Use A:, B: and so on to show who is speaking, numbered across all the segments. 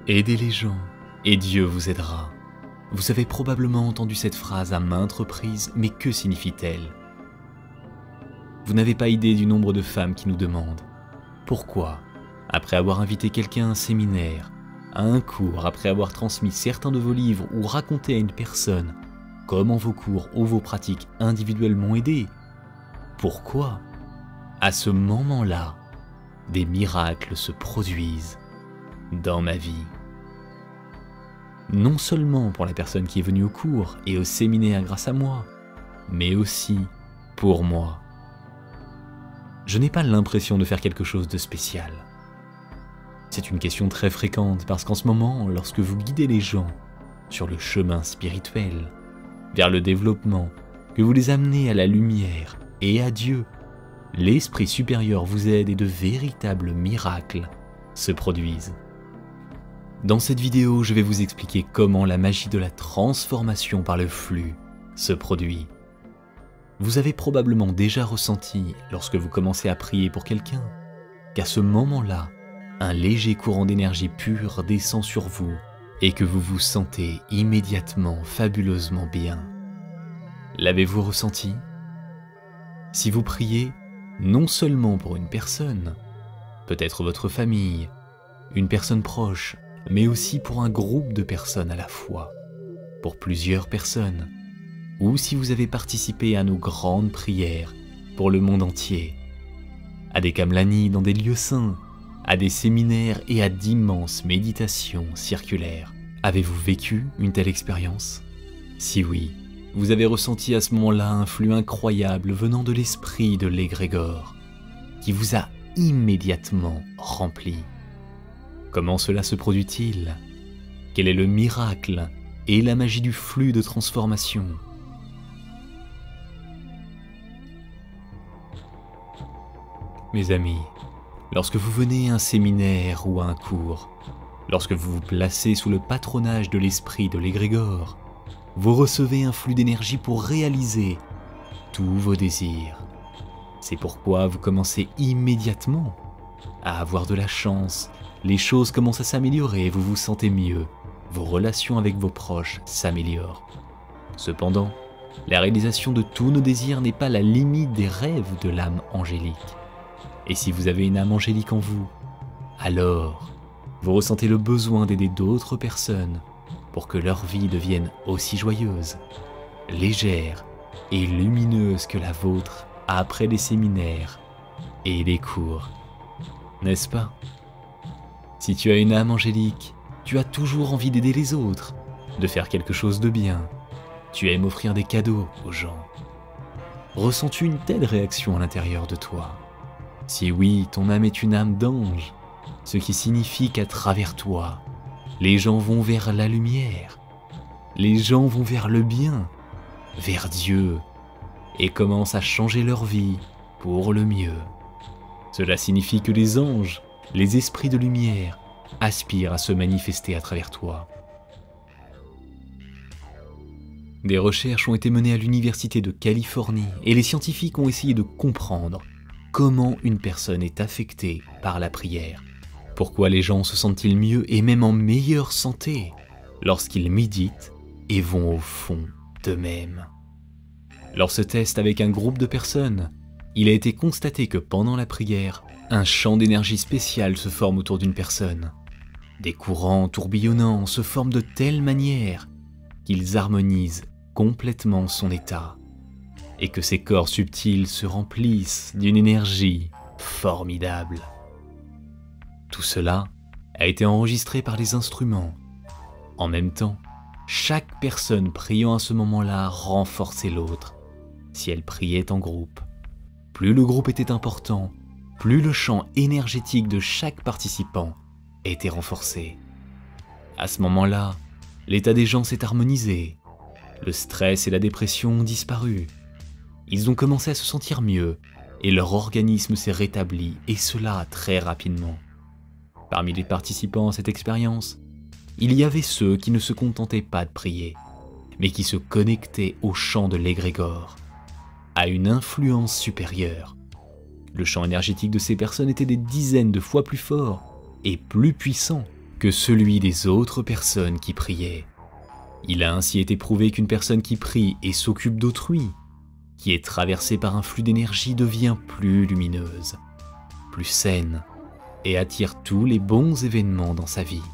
A: Aidez les gens et Dieu vous aidera. Vous avez probablement entendu cette phrase à maintes reprises, mais que signifie-t-elle? Vous n'avez pas idée du nombre de femmes qui nous demandent « Pourquoi, après avoir invité quelqu'un à un séminaire, à un cours, après avoir transmis certains de vos livres ou raconté à une personne comment vos cours ou vos pratiques individuellement aidé, pourquoi, à ce moment-là, des miracles se produisent dans ma vie ?» Non seulement pour la personne qui est venue au cours et au séminaire grâce à moi, mais aussi pour moi. Je n'ai pas l'impression de faire quelque chose de spécial. C'est une question très fréquente parce qu'en ce moment, lorsque vous guidez les gens sur le chemin spirituel, vers le développement, que vous les amenez à la lumière et à Dieu, l'esprit supérieur vous aide et de véritables miracles se produisent. Dans cette vidéo, je vais vous expliquer comment la magie de la transformation par le flux se produit. Vous avez probablement déjà ressenti, lorsque vous commencez à prier pour quelqu'un, qu'à ce moment-là, un léger courant d'énergie pure descend sur vous et que vous vous sentez immédiatement fabuleusement bien. L'avez-vous ressenti? Si vous priez, non seulement pour une personne, peut-être votre famille, une personne proche, mais aussi pour un groupe de personnes à la fois, pour plusieurs personnes, ou si vous avez participé à nos grandes prières pour le monde entier, à des kamlani dans des lieux saints, à des séminaires et à d'immenses méditations circulaires. Avez-vous vécu une telle expérience? Si oui, vous avez ressenti à ce moment-là un flux incroyable venant de l'esprit de l'égrégore, qui vous a immédiatement rempli. Comment cela se produit-il? Quel est le miracle et la magie du flux de transformation? Mes amis, lorsque vous venez à un séminaire ou à un cours, lorsque vous vous placez sous le patronage de l'esprit de l'égrégore, vous recevez un flux d'énergie pour réaliser tous vos désirs. C'est pourquoi vous commencez immédiatement à avoir de la chance. Les choses commencent à s'améliorer, vous vous sentez mieux, vos relations avec vos proches s'améliorent. Cependant, la réalisation de tous nos désirs n'est pas la limite des rêves de l'âme angélique. Et si vous avez une âme angélique en vous, alors vous ressentez le besoin d'aider d'autres personnes pour que leur vie devienne aussi joyeuse, légère et lumineuse que la vôtre après les séminaires et les cours. N'est-ce pas? Si tu as une âme angélique, tu as toujours envie d'aider les autres, de faire quelque chose de bien. Tu aimes offrir des cadeaux aux gens. Ressens-tu une telle réaction à l'intérieur de toi? Si oui, ton âme est une âme d'ange, ce qui signifie qu'à travers toi, les gens vont vers la lumière, les gens vont vers le bien, vers Dieu, et commencent à changer leur vie pour le mieux. Cela signifie que les anges, les esprits de lumière, aspirent à se manifester à travers toi. Des recherches ont été menées à l'Université de Californie et les scientifiques ont essayé de comprendre comment une personne est affectée par la prière. Pourquoi les gens se sentent-ils mieux et même en meilleure santé lorsqu'ils méditent et vont au fond d'eux-mêmes? Lors de ce test avec un groupe de personnes, il a été constaté que pendant la prière, un champ d'énergie spécial se forme autour d'une personne. Des courants tourbillonnants se forment de telle manière qu'ils harmonisent complètement son état et que ses corps subtils se remplissent d'une énergie formidable. Tout cela a été enregistré par les instruments. En même temps, chaque personne priant à ce moment-là renforçait l'autre si elle priait en groupe. Plus le groupe était important, plus le champ énergétique de chaque participant était renforcé. À ce moment-là, l'état des gens s'est harmonisé. Le stress et la dépression ont disparu. Ils ont commencé à se sentir mieux et leur organisme s'est rétabli, et cela très rapidement. Parmi les participants à cette expérience, il y avait ceux qui ne se contentaient pas de prier, mais qui se connectaient au champ de l'égrégore, à une influence supérieure. Le champ énergétique de ces personnes était des dizaines de fois plus fort et plus puissant que celui des autres personnes qui priaient. Il a ainsi été prouvé qu'une personne qui prie et s'occupe d'autrui, qui est traversée par un flux d'énergie, devient plus lumineuse, plus saine et attire tous les bons événements dans sa vie.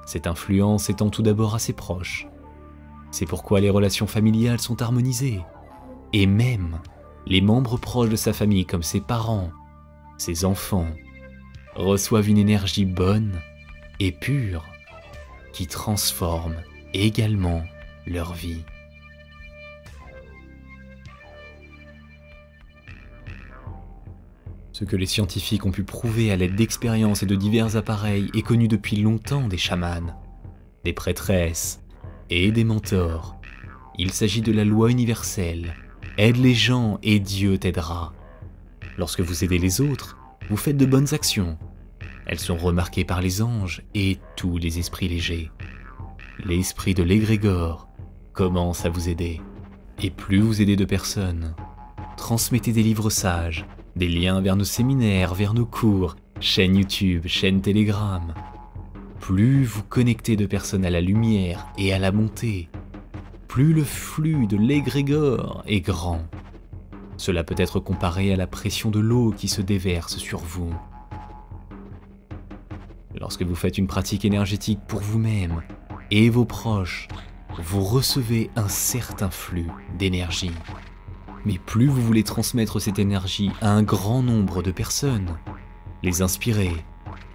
A: Cette influence étant tout d'abord assez proche. C'est pourquoi les relations familiales sont harmonisées, et même les membres proches de sa famille comme ses parents, ses enfants, reçoivent une énergie bonne et pure qui transforme également leur vie. Ce que les scientifiques ont pu prouver à l'aide d'expériences et de divers appareils est connu depuis longtemps des chamans, des prêtresses et des mentors. Il s'agit de la loi universelle. Aide les gens et Dieu t'aidera. Lorsque vous aidez les autres, vous faites de bonnes actions. Elles sont remarquées par les anges et tous les esprits légers. L'esprit de l'égrégore commence à vous aider. Et plus vous aidez de personnes, transmettez des livres sages, des liens vers nos séminaires, vers nos cours, chaîne YouTube, chaîne Telegram. Plus vous connectez de personnes à la lumière et à la bonté, plus le flux de l'égrégore est grand. Cela peut être comparé à la pression de l'eau qui se déverse sur vous. Lorsque vous faites une pratique énergétique pour vous-même et vos proches, vous recevez un certain flux d'énergie. Mais plus vous voulez transmettre cette énergie à un grand nombre de personnes, les inspirer,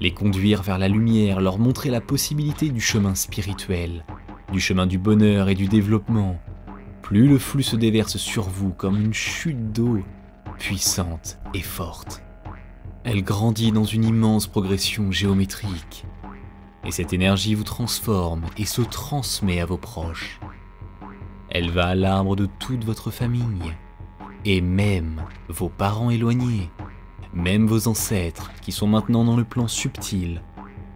A: les conduire vers la lumière, leur montrer la possibilité du chemin spirituel, du chemin du bonheur et du développement, plus le flux se déverse sur vous comme une chute d'eau puissante et forte. Elle grandit dans une immense progression géométrique, et cette énergie vous transforme et se transmet à vos proches. Elle va à l'arbre de toute votre famille, et même vos parents éloignés, même vos ancêtres qui sont maintenant dans le plan subtil,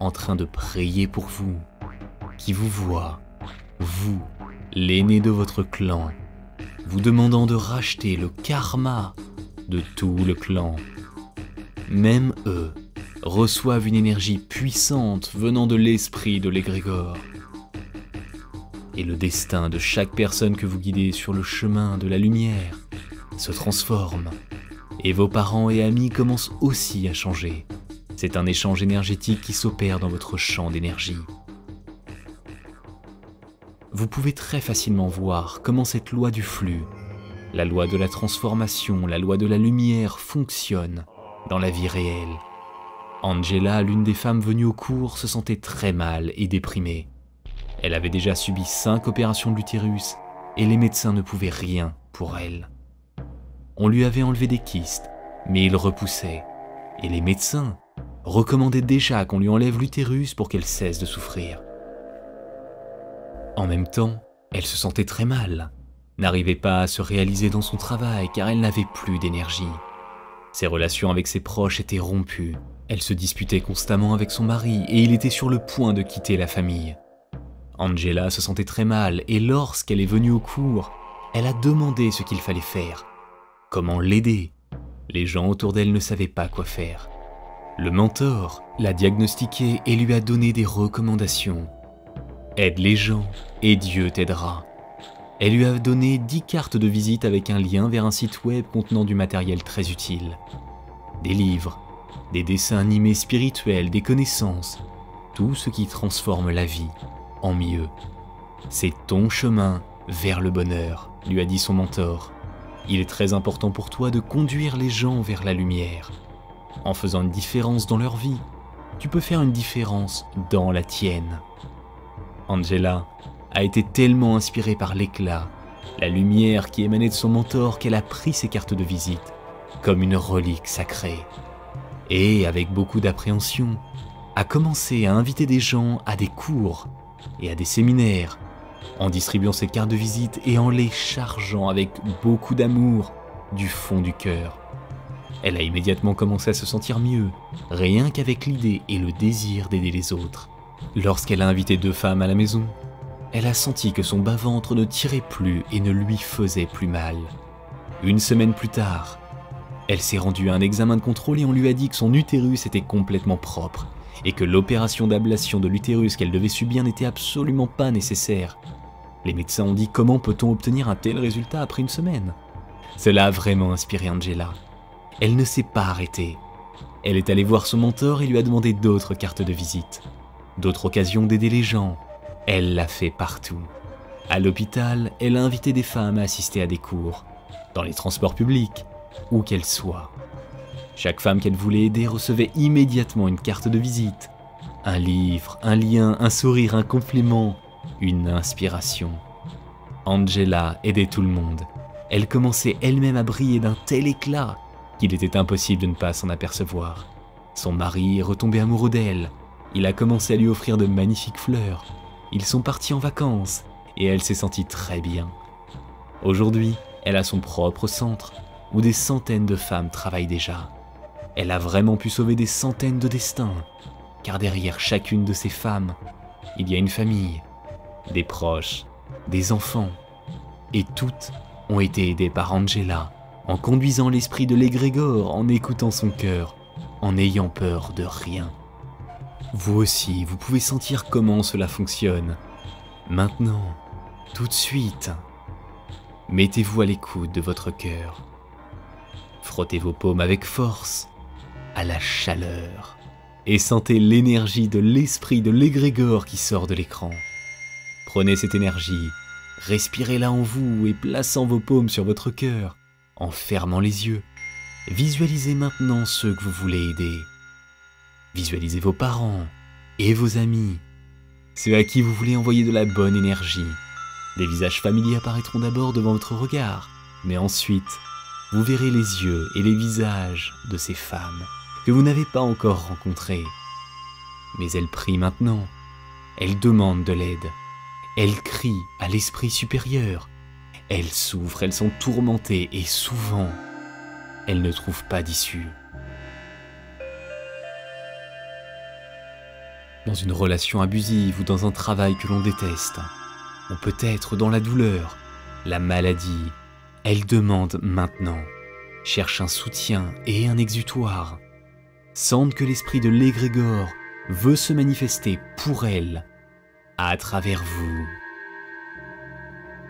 A: en train de prier pour vous, qui vous voient, vous, l'aîné de votre clan, vous demandant de racheter le karma de tout le clan. Même eux reçoivent une énergie puissante venant de l'esprit de l'égrégore. Et le destin de chaque personne que vous guidez sur le chemin de la lumière se transforme, et vos parents et amis commencent aussi à changer. C'est un échange énergétique qui s'opère dans votre champ d'énergie. Vous pouvez très facilement voir comment cette loi du flux, la loi de la transformation, la loi de la lumière fonctionne dans la vie réelle. Angela, l'une des femmes venues au cours, se sentait très mal et déprimée. Elle avait déjà subi 5 opérations de l'utérus et les médecins ne pouvaient rien pour elle. On lui avait enlevé des kystes, mais il repoussait, et les médecins recommandaient déjà qu'on lui enlève l'utérus pour qu'elle cesse de souffrir. En même temps, elle se sentait très mal, n'arrivait pas à se réaliser dans son travail car elle n'avait plus d'énergie. Ses relations avec ses proches étaient rompues, elle se disputait constamment avec son mari et il était sur le point de quitter la famille. Angela se sentait très mal et lorsqu'elle est venue au cours, elle a demandé ce qu'il fallait faire. Comment l'aider? Les gens autour d'elle ne savaient pas quoi faire. Le mentor l'a diagnostiquée et lui a donné des recommandations. Aide les gens et Dieu t'aidera. Elle lui a donné 10 cartes de visite avec un lien vers un site web contenant du matériel très utile. Des livres, des dessins animés spirituels, des connaissances, tout ce qui transforme la vie en mieux. C'est ton chemin vers le bonheur, lui a dit son mentor. Il est très important pour toi de conduire les gens vers la lumière. En faisant une différence dans leur vie, tu peux faire une différence dans la tienne. Angela a été tellement inspirée par l'éclat, la lumière qui émanait de son mentor qu'elle a pris ses cartes de visite comme une relique sacrée. Et avec beaucoup d'appréhension, a commencé à inviter des gens à des cours et à des séminaires, en distribuant ses cartes de visite et en les chargeant avec beaucoup d'amour du fond du cœur. Elle a immédiatement commencé à se sentir mieux, rien qu'avec l'idée et le désir d'aider les autres. Lorsqu'elle a invité 2 femmes à la maison, elle a senti que son bas-ventre ne tirait plus et ne lui faisait plus mal. Une semaine plus tard, Elle s'est rendue à un examen de contrôle et on lui a dit que son utérus était complètement propre et que l'opération d'ablation de l'utérus qu'elle devait subir n'était absolument pas nécessaire. Les médecins ont dit comment peut-on obtenir un tel résultat après une semaine? Cela a vraiment inspiré Angela. Elle ne s'est pas arrêtée. Elle est allée voir son mentor et lui a demandé d'autres cartes de visite, d'autres occasions d'aider les gens. Elle l'a fait partout. À l'hôpital, elle a invité des femmes à assister à des cours, dans les transports publics, où qu'elles soient. Chaque femme qu'elle voulait aider recevait immédiatement une carte de visite, un livre, un lien, un sourire, un compliment, une inspiration. Angela aidait tout le monde. Elle commençait elle-même à briller d'un tel éclat qu'il était impossible de ne pas s'en apercevoir. Son mari est retombé amoureux d'elle. Il a commencé à lui offrir de magnifiques fleurs. Ils sont partis en vacances et elle s'est sentie très bien. Aujourd'hui, elle a son propre centre où des centaines de femmes travaillent déjà. Elle a vraiment pu sauver des centaines de destins, car derrière chacune de ces femmes, il y a une famille, des proches, des enfants, et toutes ont été aidées par Angela, en conduisant l'esprit de l'égrégore, en écoutant son cœur, en n'ayant peur de rien. Vous aussi, vous pouvez sentir comment cela fonctionne. Maintenant, tout de suite, mettez-vous à l'écoute de votre cœur. Frottez vos paumes avec force, à la chaleur, et sentez l'énergie de l'esprit de l'égrégore qui sort de l'écran. Prenez cette énergie, respirez-la en vous et plaçant vos paumes sur votre cœur, en fermant les yeux, visualisez maintenant ceux que vous voulez aider. Visualisez vos parents et vos amis, ceux à qui vous voulez envoyer de la bonne énergie. Des visages familiers apparaîtront d'abord devant votre regard, mais ensuite, vous verrez les yeux et les visages de ces femmes que vous n'avez pas encore rencontrées. Mais elles prient maintenant, elles demandent de l'aide, elles crient à l'esprit supérieur, elles souffrent, elles sont tourmentées et souvent, elles ne trouvent pas d'issue. Dans une relation abusive ou dans un travail que l'on déteste, ou peut-être dans la douleur, la maladie, elles demandent maintenant, cherchent un soutien et un exutoire, sentent que l'esprit de l'égrégore veut se manifester pour elles, à travers vous.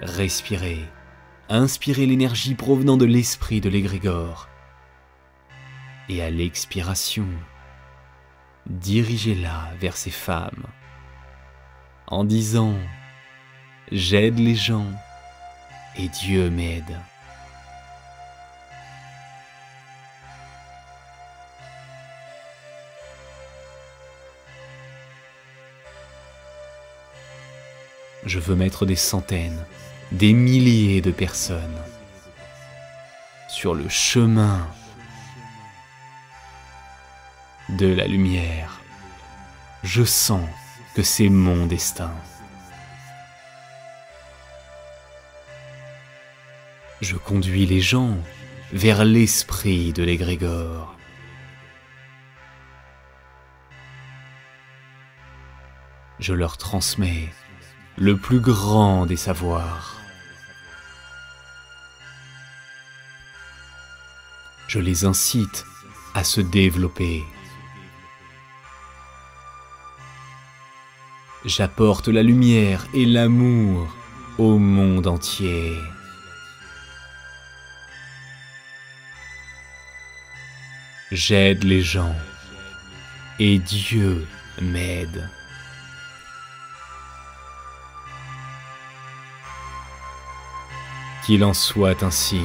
A: Respirez, inspirez l'énergie provenant de l'esprit de l'égrégore. Et à l'expiration, dirigez-la vers ces femmes, en disant « J'aide les gens et Dieu m'aide ». Je veux mettre des centaines, des milliers de personnes sur le chemin de la lumière. Je sens que c'est mon destin. Je conduis les gens vers l'esprit de l'égrégore. Je leur transmets le plus grand des savoirs. Je les incite à se développer. J'apporte la lumière et l'amour au monde entier. J'aide les gens et Dieu m'aide. Qu'il en soit ainsi.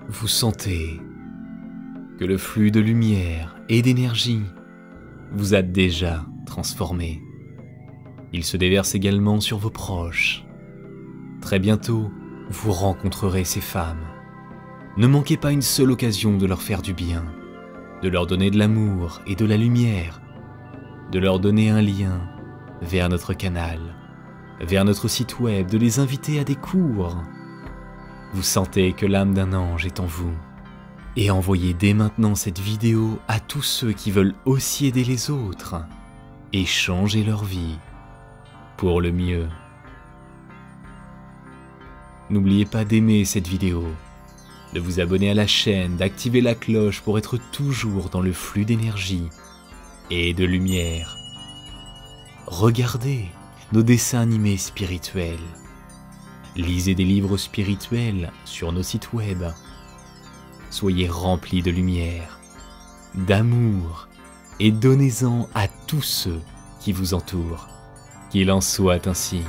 A: vous sentez que le flux de lumière et d'énergie vous a déjà transformé. Il se déverse également sur vos proches. Très bientôt, vous rencontrerez ces femmes. Ne manquez pas une seule occasion de leur faire du bien, de leur donner de l'amour et de la lumière, de leur donner un lien vers notre canal, vers notre site web, de les inviter à des cours. Vous sentez que l'âme d'un ange est en vous. Et envoyez dès maintenant cette vidéo à tous ceux qui veulent aussi aider les autres et changer leur vie pour le mieux. N'oubliez pas d'aimer cette vidéo, de vous abonner à la chaîne, d'activer la cloche pour être toujours dans le flux d'énergie et de lumière. Regardez nos dessins animés spirituels. Lisez des livres spirituels sur nos sites web. Soyez remplis de lumière, d'amour et donnez-en à tous ceux qui vous entourent. Qu'il en soit ainsi.